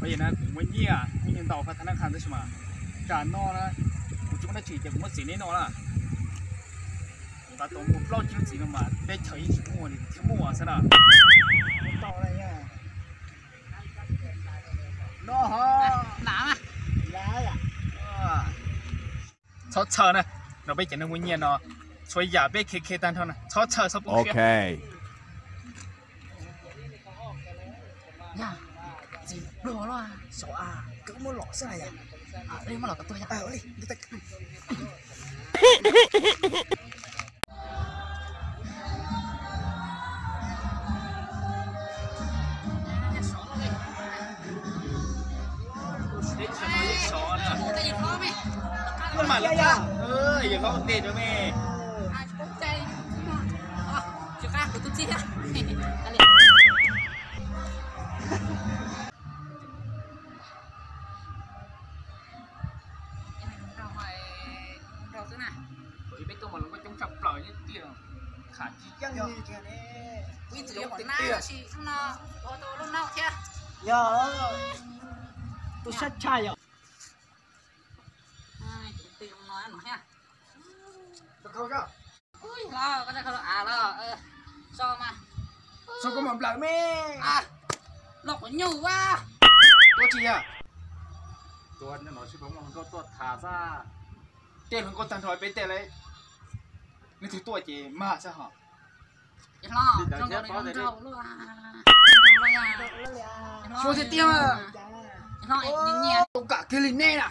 bây giờ nó nhia mình nhìn tàu phát thang khăn đấy mà cả no là chúng ta chỉ một gì nên nó là và tổng một bao nhiêu gì mà để thấy mua thì thiếu mua sao nào tàu này nha nó hả nã lá à chó chờ này nó bây giờ nó nguyên nhiên nó所以也被 KK 单趟呢，超车是不缺。OK。呀，gì đồ lo à? Số A, cứ mua lọ xe này à? À, đây mà lọt tôi nha. Đi, đi tay. Nhưng mà là giờ có tiền cho mẹ. Chưa khác của tôi chi á. Bởi biết tôi mà nó có trong chọc lời như tiền khả chi chăng như thế này. Quý tử của na chị xong nó ô tô lúc nào thế? Giờ tôi sát chai rồi. Tiền nói nó ha. Tôi không cho. Ui, lo, có sao à lo, sao mà. Sao có mầm lại mẹ? À, lọc có nhiều quá. Tôi chị à? Tôi nó nói chứ bóng mà tôi thả ra. Tiền không có thằng thòi bên tiền đấy. Nên thứ tôi chỉ mà sao hả? Lo, trong đó này không luôn à. Số thế tiêu à? Lo, nhìn nhẹ. Tổng cả kia linh nè nè.